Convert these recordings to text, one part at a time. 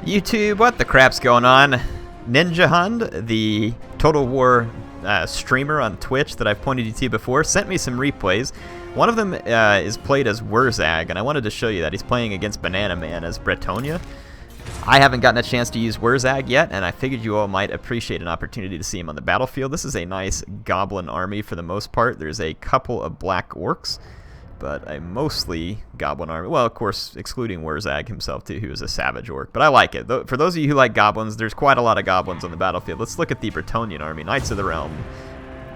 YouTube, what the crap's going on? Ninjahund, the Total War streamer on Twitch that I've pointed you to before, sent me some replays. One of them is played as Wurrzag, and I wanted to show you that. He's playing against Banana Man as Bretonnia. I haven't gotten a chance to use Wurrzag yet, and I figured you all might appreciate an opportunity to see him on the battlefield. This is a nice goblin army for the most part. There's a couple of black orcs, but a mostly goblin army. Well, of course, excluding Wurrzag himself, too, who is a savage orc. But I like it. For those of you who like goblins, there's quite a lot of goblins on the battlefield. Let's look at the Bretonnian army. Knights of the Realm.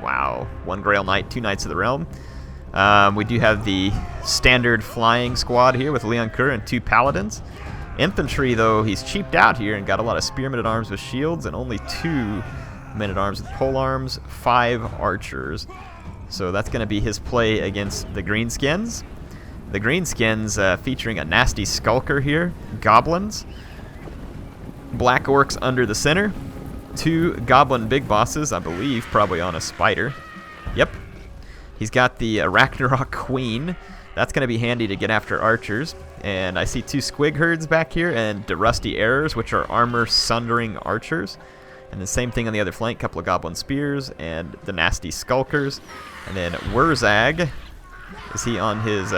Wow. 1 Grail Knight, 2 Knights of the Realm. We do have the standard flying squad here with Leoncoeur and 2 Paladins. Infantry, though, he's cheaped out here and got a lot of spearmen-at-arms with shields and only 2 men-at-arms with polearms, 5 archers. So that's going to be his play against the Greenskins. The Greenskins featuring a nasty skulker here, goblins, black orcs under the center, 2 goblin big bosses, I believe, probably on a spider. Yep. He's got the Ragnarok Queen. That's going to be handy to get after archers. And I see 2 squig herds back here and the rusty errors, which are armor sundering archers. And the same thing on the other flank, couple of goblin spears and the nasty skulkers. And then Wurrzag, is he on his,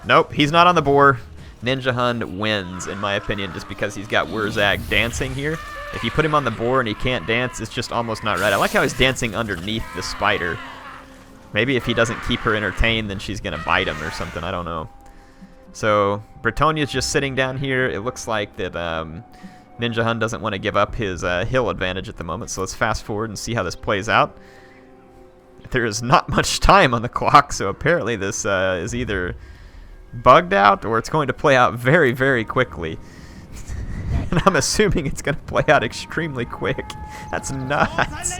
nope, he's not on the boar. Ninjahund wins, in my opinion, just because he's got Wurrzag dancing here. If you put him on the boar and he can't dance, it's just almost not right. I like how he's dancing underneath the spider. Maybe if he doesn't keep her entertained, then she's going to bite him or something, I don't know. So, Bretonnia's just sitting down here. It looks like that Ninjahund doesn't want to give up his hill advantage at the moment, so let's fast forward and see how this plays out. There is not much time on the clock, so apparently this is either bugged out or it's going to play out very, very quickly. And I'm assuming it's going to play out extremely quick. That's nuts.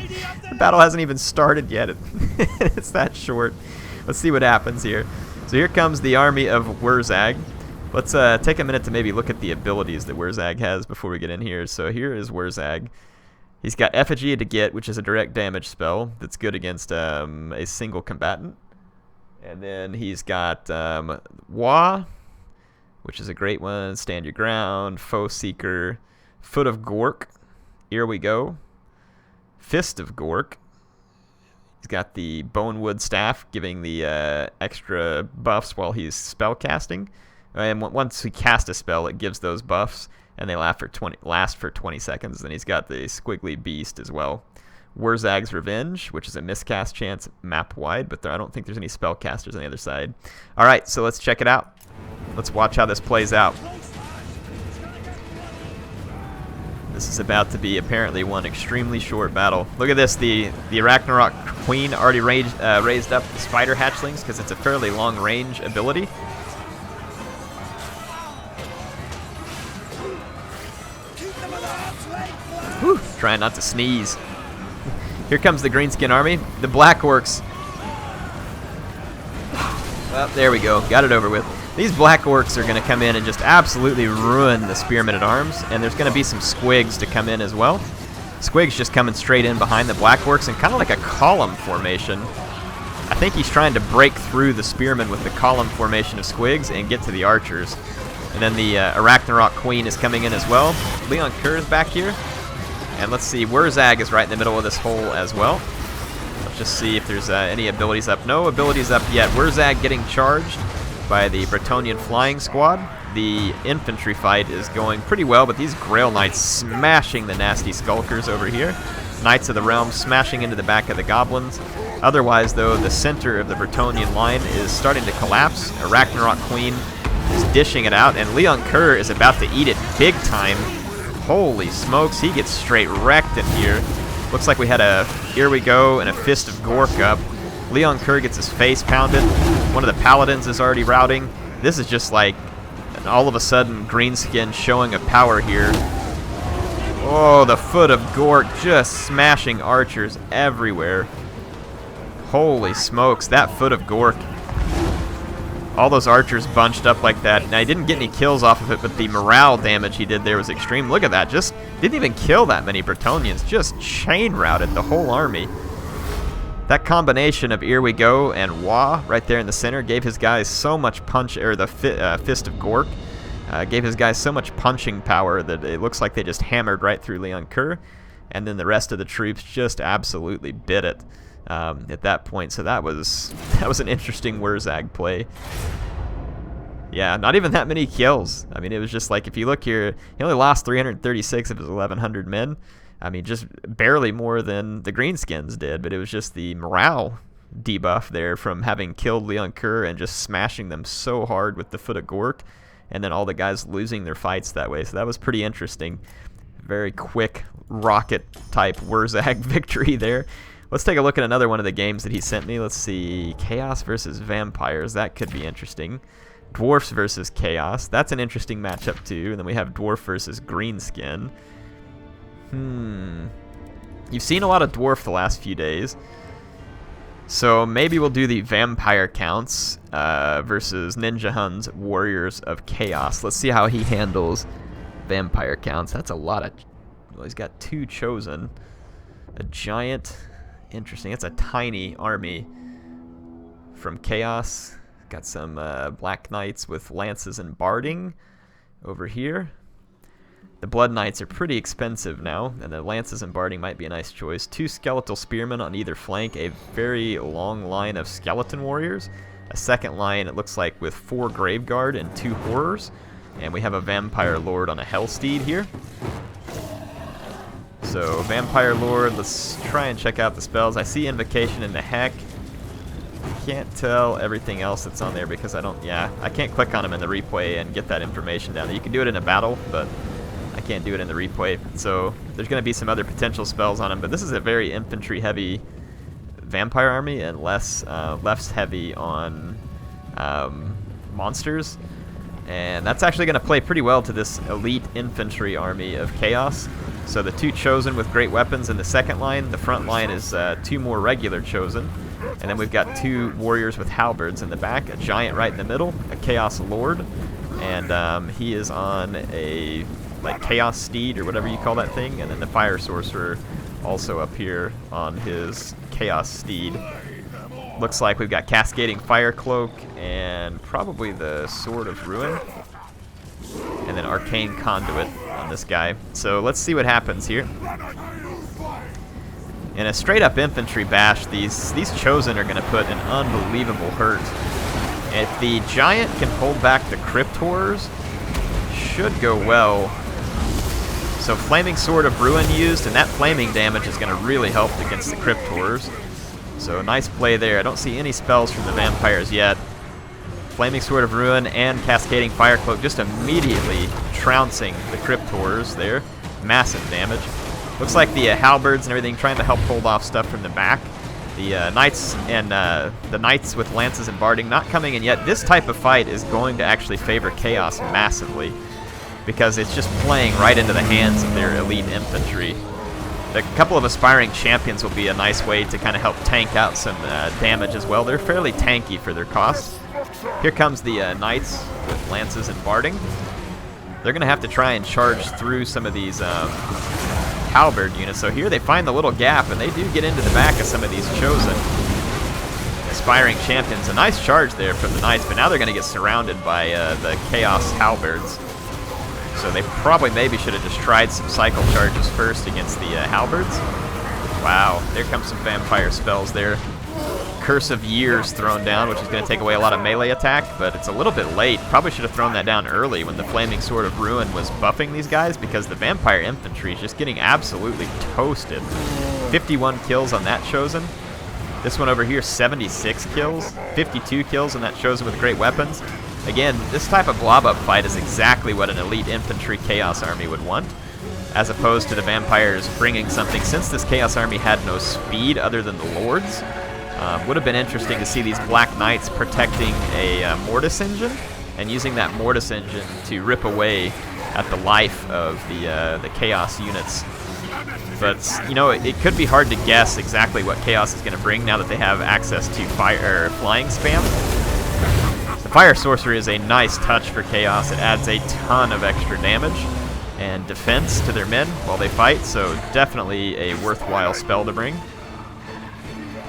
The battle hasn't even started yet. It's that short. Let's see what happens here. So here comes the army of Wurrzag. Let's take a minute to maybe look at the abilities that Wurrzag has before we get in here. So here is Wurrzag. He's got Effigy to get, which is a direct damage spell that's good against a single combatant. And then he's got Wa, which is a great one. Stand Your Ground, Foe Seeker, Foot of Gork. Here we go. Fist of Gork. He's got the Bonewood Staff, giving the extra buffs while he's spell casting. And once he casts a spell, it gives those buffs, and they last for 20 seconds. Then he's got the Squiggly Beast as well. Wurrzag's Revenge, which is a miscast chance map-wide, but I don't think there's any spellcasters on the other side. All right, so let's check it out. Let's watch how this plays out. This is about to be apparently one extremely short battle. Look at this. The Ragnarok Queen already raised up the spider hatchlings because it's a fairly long-range ability. Whew, trying not to sneeze. Here comes the Greenskin army. The Black Orcs. Well, there we go. Got it over with. These Black Orcs are going to come in and just absolutely ruin the Spearmen-at-Arms, and there's going to be some Squigs to come in as well. Squigs just coming straight in behind the Black Orcs in kind of like a column formation. I think he's trying to break through the Spearmen with the column formation of Squigs and get to the archers. And then the Ragnarok Queen is coming in as well. Leoncoeur is back here. And let's see, Wurrzag is right in the middle of this hole as well. Let's just see if there's any abilities up. No abilities up yet. Wurrzag getting charged by the Bretonnian flying squad. The infantry fight is going pretty well, but these Grail Knights smashing the nasty skulkers over here. Knights of the Realm smashing into the back of the goblins. Otherwise, though, the center of the Bretonnian line is starting to collapse. A Ragnarok Queen is dishing it out, and Leoncoeur is about to eat it big time. Holy smokes, he gets straight wrecked in here. Looks like we had a Here We Go and a Fist of Gork up. Leoncoeur gets his face pounded. One of the Paladins is already routing. This is just like all of a sudden Greenskin showing a power here. Oh, the Foot of Gork just smashing archers everywhere. Holy smokes, that Foot of Gork. All those archers bunched up like that. Now, he didn't get any kills off of it, but the morale damage he did there was extreme. Look at that. Just didn't even kill that many Bretonnians. Just chain routed the whole army. That combination of Here We Go and Wa right there in the center gave his guys so much punch, or the Fist of Gork. Gave his guys so much punching power that it looks like they just hammered right through Leon Kerr, and then the rest of the troops just absolutely bit it at that point. So that was an interesting Wurrzag play. Yeah, not even that many kills. I mean, it was just like, if you look here, he only lost 336 of his 1,100 men. I mean, just barely more than the Greenskins did, but it was just the morale debuff there from having killed Leon Kerr and just smashing them so hard with the Foot of Gork, and then all the guys losing their fights that way. So that was pretty interesting. Very quick rocket-type Wurrzag victory there. Let's take a look at another one of the games that he sent me. Let's see, Chaos versus Vampires. That could be interesting. Dwarfs versus Chaos. That's an interesting matchup too. And then we have Dwarf versus Greenskin. You've seen a lot of Dwarf the last few days. So maybe we'll do the Vampire counts versus Ninjahund's Warriors of Chaos. Let's see how he handles Vampire counts. That's a lot of... Well, he's got 2 chosen. A giant... Interesting. It's a tiny army from Chaos. Got some Black Knights with lances and barding over here. The Blood Knights are pretty expensive now, and the lances and barding might be a nice choice. 2 skeletal spearmen on either flank, a very long line of skeleton warriors. A second line, it looks like, with 4 Graveguard and 2 horrors. And we have a Vampire Lord on a Hellsteed here. So, Vampire Lord, let's try and check out the spells. I see Invocation in the Heck. Can't tell everything else that's on there because I can't click on them in the replay and get that information down there. You can do it in a battle, but I can't do it in the replay. So there's going to be some other potential spells on him, but this is a very infantry-heavy vampire army and less heavy on monsters. And that's actually going to play pretty well to this elite infantry army of Chaos. So the 2 chosen with great weapons in the second line. The front line is 2 more regular chosen. And then we've got 2 warriors with halberds in the back, a giant right in the middle, a Chaos Lord, and he is on a Chaos Steed or whatever you call that thing, and then the Fire Sorcerer also up here on his Chaos Steed. Looks like we've got Cascading Fire Cloak and probably the Sword of Ruin, and then Arcane Conduit on this guy. So let's see what happens here. In a straight-up infantry bash, these chosen are going to put an unbelievable hurt. And if the giant can hold back the Crypt Horrors, should go well. So Flaming Sword of Ruin used, and that flaming damage is going to really help against the Crypt Horrors. So nice play there. I don't see any spells from the vampires yet. Flaming Sword of Ruin and Cascading Fire Cloak just immediately trouncing the Crypt Horrors there. Massive damage. Looks like the halberds and everything trying to help hold off stuff from the back. The knights and the knights with lances and barding not coming in yet. This type of fight is going to actually favor Chaos massively because it's just playing right into the hands of their elite infantry. A couple of aspiring champions will be a nice way to kind of help tank out some damage as well. They're fairly tanky for their cost. Here comes the knights with lances and barding. They're going to have to try and charge through some of these halberd units. So here they find the little gap, and they do get into the back of some of these chosen aspiring champions. A nice charge there from the knights, but now they're going to get surrounded by the Chaos halberds. So they probably maybe should have just tried some cycle charges first against the halberds. Wow, there comes some vampire spells there. Curse of Years thrown down, which is going to take away a lot of melee attack, but it's a little bit late. Probably should have thrown that down early when the Flaming Sword of Ruin was buffing these guys, because the vampire infantry is just getting absolutely toasted. 51 kills on that chosen. This one over here, 76 kills. 52 kills on that chosen with great weapons. Again, this type of blob-up fight is exactly what an elite infantry Chaos army would want, as opposed to the vampires bringing something. Since this Chaos army had no speed other than the Lords, would have been interesting to see these Black Knights protecting a Mortis engine and using that Mortis engine to rip away at the life of the Chaos units. But, you know, it could be hard to guess exactly what Chaos is going to bring now that they have access to flying spam. The Fire Sorcerer is a nice touch for Chaos. It adds a ton of extra damage and defense to their men while they fight, so definitely a worthwhile spell to bring.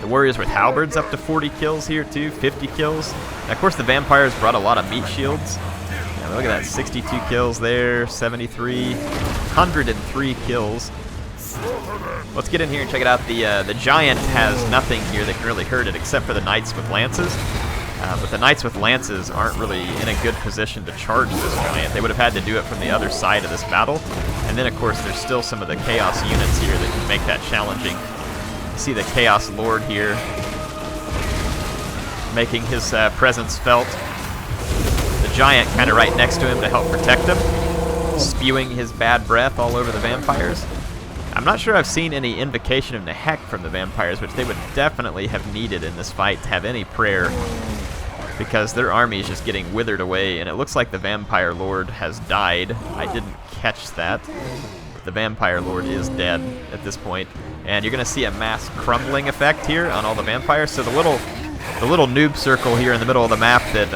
The Warriors with halberds up to 40 kills here too, 50 kills. And of course the Vampires brought a lot of meat shields. Yeah, look at that, 62 kills there, 73, 103 kills. Let's get in here and check it out. The giant has nothing here that can really hurt it except for the knights with lances. But the knights with lances aren't really in a good position to charge this giant. They would have had to do it from the other side of this battle. And then, of course, there's still some of the chaos units here that can make that challenging. You see the Chaos Lord here making his presence felt. The giant kind of right next to him to help protect him, spewing his bad breath all over the vampires. I'm not sure I've seen any invocation of Nehek from the vampires, which they would definitely have needed in this fight to have any prayer, because their army is just getting withered away, and it looks like the Vampire Lord has died. I didn't catch that. The Vampire Lord is dead at this point, and you're going to see a mass crumbling effect here on all the vampires. So the little noob circle here in the middle of the map that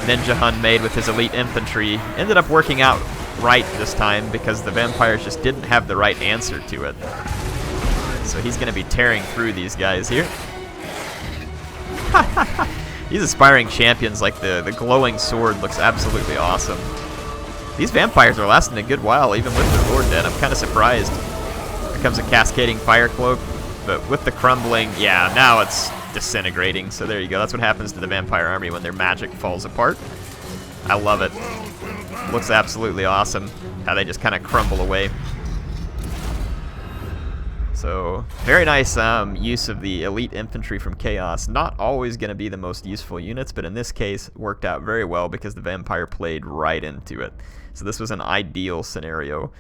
Ninjahund made with his elite infantry ended up working out right this time because the vampires just didn't have the right answer to it. So he's going to be tearing through these guys here. These aspiring champions, like the glowing sword, looks absolutely awesome. These vampires are lasting a good while, even with their lord dead. I'm kind of surprised. Here comes a cascading fire cloak, but with the crumbling, yeah, now it's disintegrating. So there you go. That's what happens to the vampire army when their magic falls apart. I love it. Looks absolutely awesome how they just kind of crumble away. So very nice use of the elite infantry from Chaos. Not always going to be the most useful units, but in this case worked out very well because the vampire played right into it. So this was an ideal scenario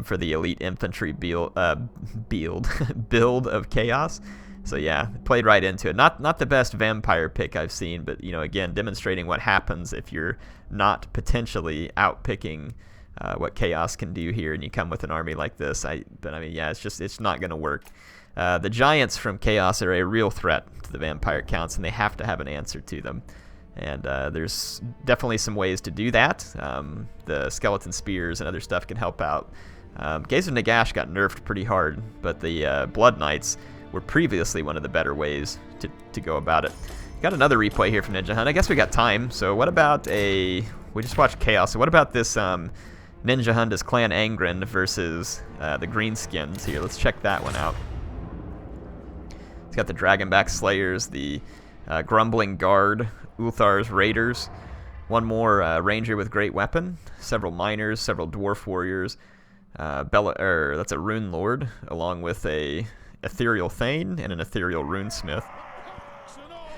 for the elite infantry build of Chaos. So yeah, played right into it. Not the best vampire pick I've seen, but you know, again, demonstrating what happens if you're not potentially outpicking what Chaos can do here, and you come with an army like this. But I mean, yeah, it's not going to work. The giants from Chaos are a real threat to the vampire counts, and they have to have an answer to them. And there's definitely some ways to do that. The skeleton spears and other stuff can help out. Gaze of Nagash got nerfed pretty hard, but the Blood Knights were previously one of the better ways to go about it. Got another replay here from Ninjahund. I guess we got time. So what about we just watched Chaos. So what about this Ninjahund as Clan Angrund versus the Greenskins here? Let's check that one out. It's got the Dragonback Slayers, the Grumbling Guard, Ulthar's Raiders, one more Ranger with Great Weapon, several Miners, several Dwarf Warriors, that's a Rune Lord, along with a Ethereal Thane and an Ethereal Runesmith.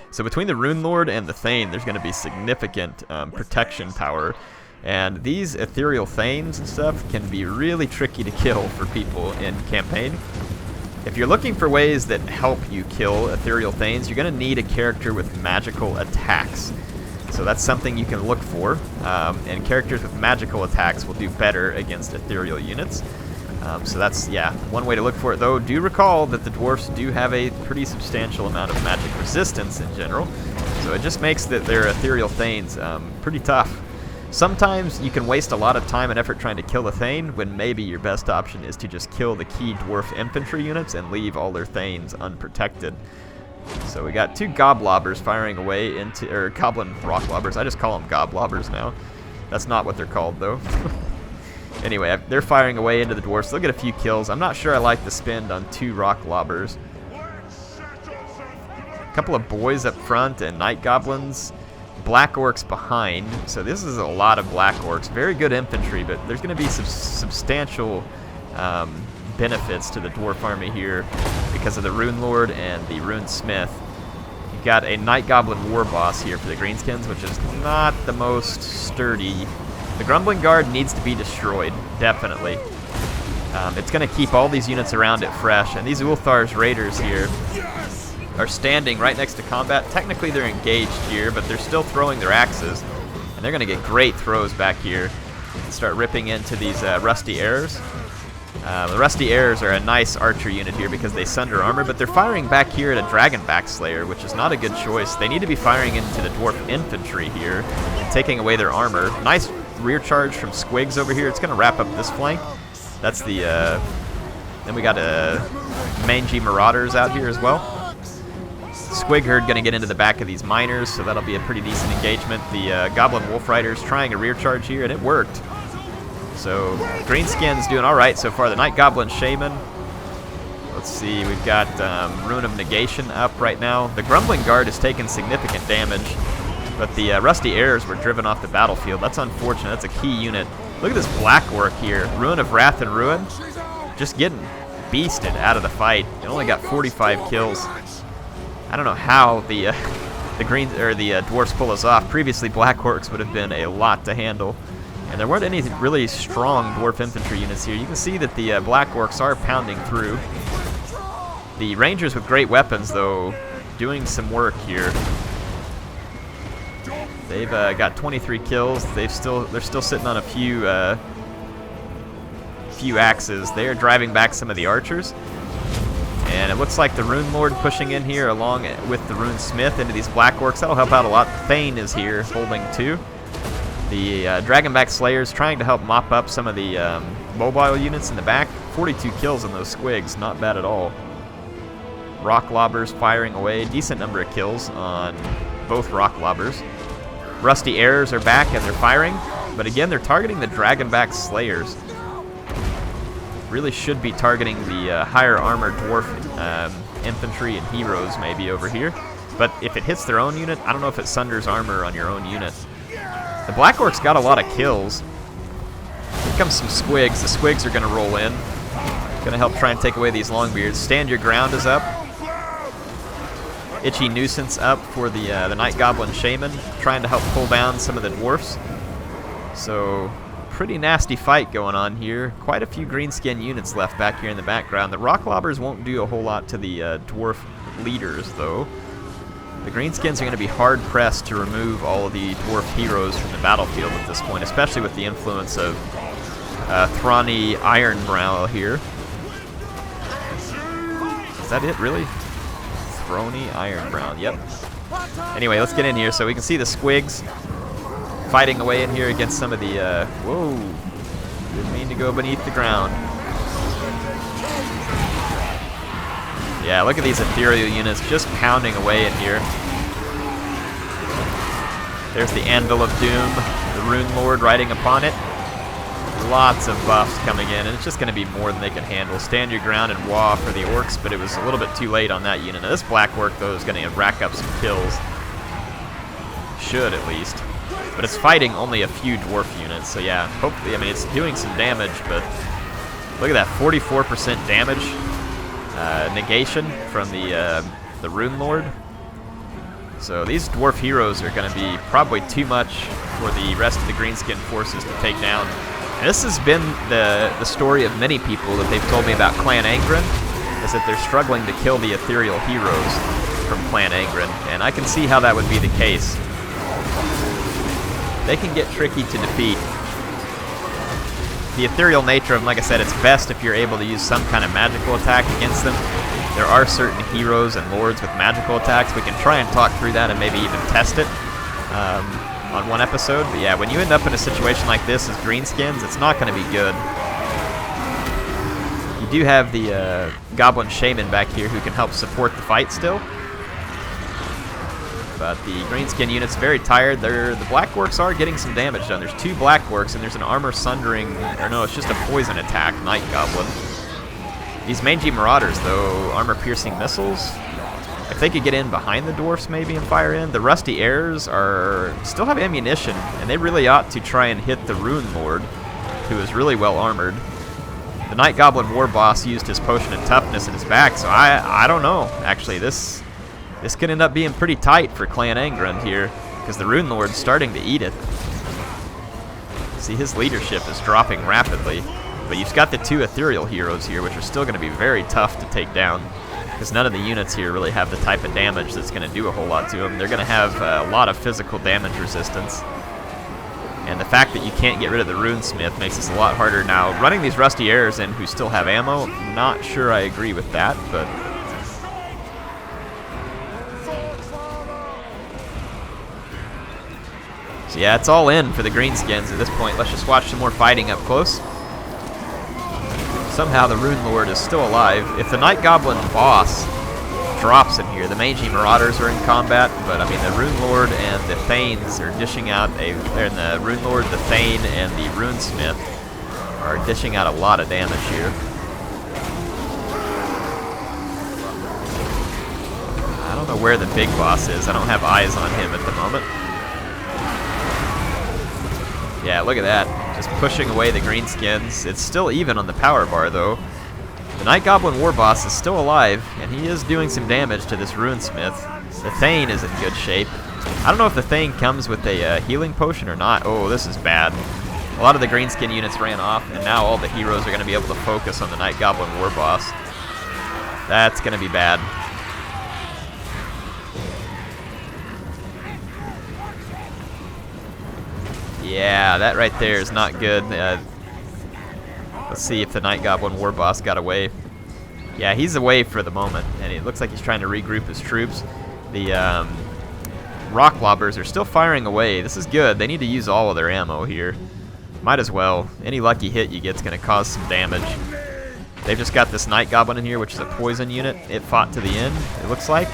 So between the Rune Lord and the Thane, there's going to be significant protection power. And these Ethereal Thanes and stuff can be really tricky to kill for people in campaign. If you're looking for ways that help you kill Ethereal Thanes, you're going to need a character with magical attacks. So that's something you can look for. And characters with magical attacks will do better against Ethereal units. So that's, yeah, one way to look for it, though. Do recall that the Dwarfs do have a pretty substantial amount of magic resistance in general, so it just makes their Ethereal Thanes pretty tough. Sometimes you can waste a lot of time and effort trying to kill a Thane when maybe your best option is to just kill the key Dwarf infantry units and leave all their Thanes unprotected. So we got two Goblobbers firing away into, or Goblin Rocklobbers. I just call them Goblobbers now. That's not what they're called, though. Anyway, they're firing away into the Dwarfs. They'll get a few kills. I'm not sure I like the spend on two Rock Lobbers. A couple of boys up front and Night Goblins. Black Orcs behind. So this is a lot of Black Orcs. Very good infantry, but there's going to be some substantial benefits to the Dwarf army here because of the Rune Lord and the Rune Smith. You've got a Night Goblin War Boss here for the Greenskins, which is not the most sturdy. The Grumbling Guard needs to be destroyed, definitely. It's going to keep all these units around it fresh, and these Ulthar's Raiders here are standing right next to combat. Technically they're engaged here, but they're still throwing their axes, and they're going to get great throws back here and start ripping into these Rusty Arrows. The Rusty Arrows are a nice archer unit here because they sunder armor, but they're firing back here at a Dragonback Slayer, which is not a good choice. They need to be firing into the Dwarf infantry here and taking away their armor. Nice rear charge from Squigs over here. It's going to wrap up this flank. That's the then we got Mangy Marauders out here as well. Squig Herd going to get into the back of these miners, so that'll be a pretty decent engagement. The Goblin Wolf Riders trying a rear charge here, and it worked. So Greenskins doing all right so far. The Night Goblin Shaman. Let's see, we've got Rune of Negation up right now. The Grumbling Guard has taken significant damage, but the Rusty Heirs were driven off the battlefield. That's unfortunate. That's a key unit. Look at this black work here. Rune of Wrath and Ruin. Just getting beasted out of the fight. It only got 45 kills. I don't know how the dwarfs pull us off. Previously, black orcs would have been a lot to handle, and there weren't any really strong dwarf infantry units here. You can see that the black orcs are pounding through. The rangers with great weapons, though, doing some work here. They've got 23 kills. They're still sitting on a few axes. They are driving back some of the archers. And it looks like the Rune Lord pushing in here along with the Rune Smith into these black orcs. That'll help out a lot. Thane is here holding two. The Dragonback Slayers trying to help mop up some of the mobile units in the back. 42 kills on those squigs, not bad at all. Rock Lobbers firing away. Decent number of kills on both Rock Lobbers. Rusty Heirs are back and they're firing. But again, they're targeting the Dragonback Slayers. Really should be targeting the higher armored dwarf infantry and heroes maybe over here. But if it hits their own unit, I don't know if it sunders armor on your own unit. The Black Orcs got a lot of kills. Here comes some squigs. The squigs are going to roll in. Going to help try and take away these Longbeards. Stand Your Ground is up. Itchy Nuisance up for the Night Goblin Shaman, trying to help pull down some of the dwarfs. So, pretty nasty fight going on here. Quite a few greenskin units left back here in the background. The Rock Lobbers won't do a whole lot to the dwarf leaders, though. The Greenskins are going to be hard-pressed to remove all of the dwarf heroes from the battlefield at this point, especially with the influence of Thrani Ironbrow here. Is that it, really? Throny Ironbrow, yep. Anyway, let's get in here so we can see the squigs fighting away in here against some of the, whoa, didn't mean to go beneath the ground. Yeah, look at these ethereal units just pounding away in here. There's the Anvil of Doom, the Rune Lord riding upon it. Lots of buffs coming in, and it's just going to be more than they can handle. Stand Your Ground and Wah for the orcs, but it was a little bit too late on that unit. Now, this black work, though, is going to rack up some kills. Should, at least. But it's fighting only a few dwarf units, so yeah, hopefully, I mean, it's doing some damage, but look at that, 44% damage. Negation from the Rune Lord. So these dwarf heroes are going to be probably too much for the rest of the Greenskin forces to take down. And this has been the story of many people that they've told me about Clan Angrund, is that they're struggling to kill the ethereal heroes from Clan Angrund, and I can see how that would be the case. They can get tricky to defeat. The ethereal nature of them, like I said, it's best if you're able to use some kind of magical attack against them. There are certain heroes and lords with magical attacks. We can try and talk through that and maybe even test it on one episode. But yeah, when you end up in a situation like this as Greenskins, it's not going to be good. You do have the Goblin Shaman back here who can help support the fight still. But the Greenskin unit's very tired. The Black Orcs are getting some damage done. There's two Black Orcs, and there's an armor sundering, or no, it's just a poison attack, Night Goblin. These Mangy Marauders, though, armor-piercing missiles. If they could get in behind the Dwarfs, maybe, and fire in. The Rusty Heirs still have ammunition, and they really ought to try and hit the Rune Lord, who is really well armored. The Night Goblin War Boss used his potion of toughness in his back, so I don't know. Actually, this could end up being pretty tight for Clan Angrund here, because the Rune Lord's starting to eat it. See, his leadership is dropping rapidly, but you've got the two ethereal heroes here, which are still going to be very tough to take down, because none of the units here really have the type of damage that's going to do a whole lot to them. They're going to have a lot of physical damage resistance, and the fact that you can't get rid of the Runesmith makes this a lot harder. Now, running these Rusty Heirs in who still have ammo, not sure I agree with that, but so yeah, it's all in for the Greenskins at this point. Let's just watch some more fighting up close. Somehow the Rune Lord is still alive. If the Night Goblin boss drops in here. The Mangy Marauders are in combat, but I mean the Rune Lord and the Thanes are dishing out the Rune Lord, the Thane, and the Runesmith are dishing out a lot of damage here. I don't know where the big boss is. I don't have eyes on him at the moment. Yeah, look at that. Just pushing away the Greenskins. It's still even on the power bar, though. The Night Goblin War Boss is still alive, and he is doing some damage to this Runesmith. The Thane is in good shape. I don't know if the Thane comes with a healing potion or not. Oh, this is bad. A lot of the Greenskin units ran off, and now all the heroes are going to be able to focus on the Night Goblin War Boss. That's going to be bad. Yeah, that right there is not good. Let's see if the Night Goblin War Boss got away. Yeah, he's away for the moment, and it looks like he's trying to regroup his troops. The Rock Lobbers are still firing away. This is good. They need to use all of their ammo here. Might as well. Any lucky hit you get is going to cause some damage. They've just got this Night Goblin in here, which is a poison unit. It fought to the end, it looks like.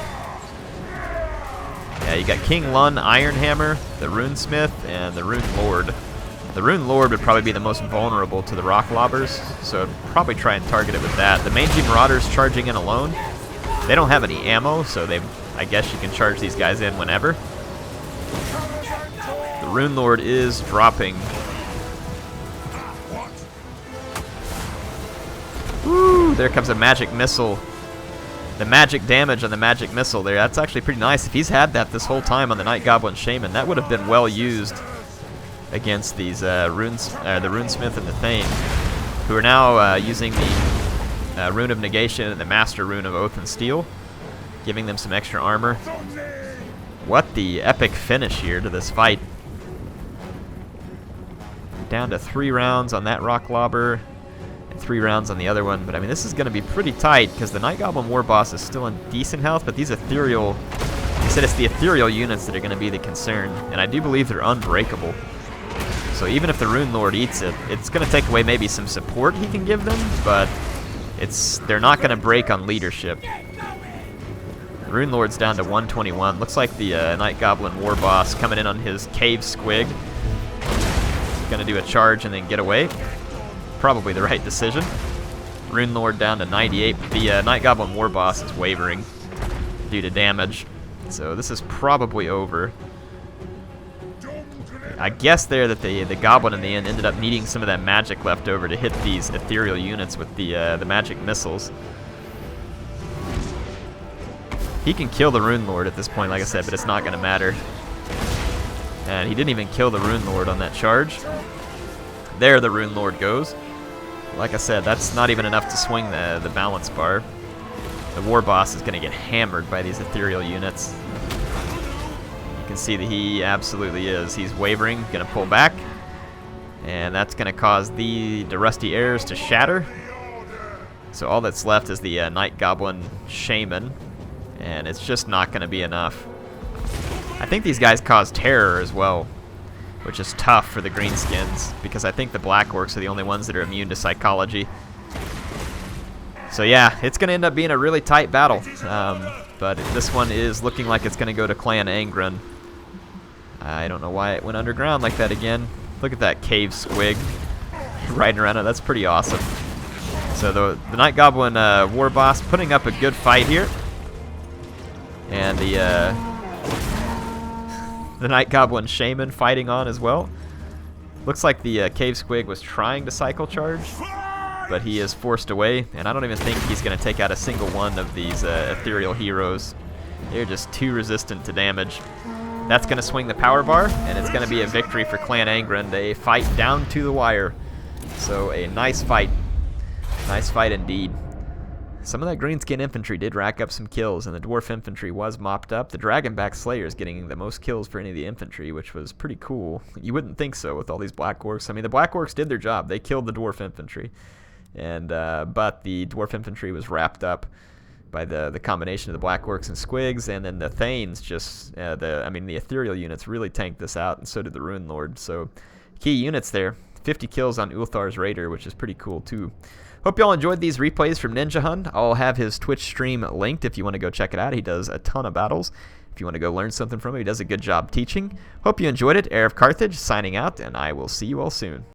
Yeah, you got King Lun, Ironhammer, the Runesmith, and the Rune Lord. The Rune Lord would probably be the most vulnerable to the Rock Lobbers, so I'd probably try and target it with that. The Mangy Marauders charging in alone. They don't have any ammo, so I guess you can charge these guys in whenever. The Rune Lord is dropping. Woo! There comes a magic missile. The magic damage on the magic missile there, that's actually pretty nice. If he's had that this whole time on the Night Goblin Shaman, that would have been well used against these the Runesmith and the Thane, who are now using the Rune of Negation and the Master Rune of Oath and Steel, giving them some extra armor. What the epic finish here to this fight. Down to 3 rounds on that Rock Lobber, and 3 rounds on the other one. But I mean, this is going to be pretty tight because the Night Goblin War Boss is still in decent health, but these ethereal, he said it's the ethereal units that are going to be the concern, and I do believe they're unbreakable. So even if the Rune Lord eats it, it's going to take away maybe some support he can give them, but they're not going to break on leadership. The Rune Lord's down to 121. Looks like the Night Goblin War Boss coming in on his Cave Squig. Going to do a charge and then get away. Probably the right decision. Rune Lord down to 98. The Night Goblin War Boss is wavering due to damage. So this is probably over. I guess there that the Goblin in the end ended up needing some of that magic left over to hit these ethereal units with the magic missiles. He can kill the Rune Lord at this point, like I said, but it's not going to matter. And he didn't even kill the Rune Lord on that charge. There the Rune Lord goes. Like I said, that's not even enough to swing the balance bar. The War Boss is going to get hammered by these ethereal units. You can see that he absolutely is. He's wavering, going to pull back. And that's going to cause the Rusty Airs to shatter. So all that's left is the Night Goblin Shaman. And it's just not going to be enough. I think these guys cause terror as well, which is tough for the Greenskins, because I think the Black Orcs are the only ones that are immune to psychology. So yeah, it's going to end up being a really tight battle. But this one is looking like it's going to go to Clan Angrund. I don't know why it went underground like that again. Look at that Cave Squig riding around it. That's pretty awesome. So the Night Goblin War Boss putting up a good fight here. And the Night Goblin Shaman fighting on as well. Looks like the Cave Squig was trying to cycle charge, but he is forced away, and I don't even think he's going to take out a single one of these ethereal heroes. They're just too resistant to damage. That's going to swing the power bar, and it's going to be a victory for Clan Angrund. A fight down to the wire. So a nice fight. Nice fight indeed. Some of that Greenskin infantry did rack up some kills, and the Dwarf infantry was mopped up. The Dragonback Slayers getting the most kills for any of the infantry, which was pretty cool. You wouldn't think so with all these Black Orcs. I mean, the Black Orcs did their job. They killed the Dwarf infantry. And but the Dwarf infantry was wrapped up by the combination of the Black Orcs and Squigs, and then the Thanes just, the ethereal units really tanked this out, and so did the Rune Lord. So key units there 50 kills on Ulthar's Raider, which is pretty cool too. Hope y'all enjoyed these replays from Ninjahund. I'll have his Twitch stream linked if you want to go check it out. He does a ton of battles. If you want to go learn something from him, he does a good job teaching. Hope you enjoyed it. HeirofCarthage signing out, and I will see you all soon.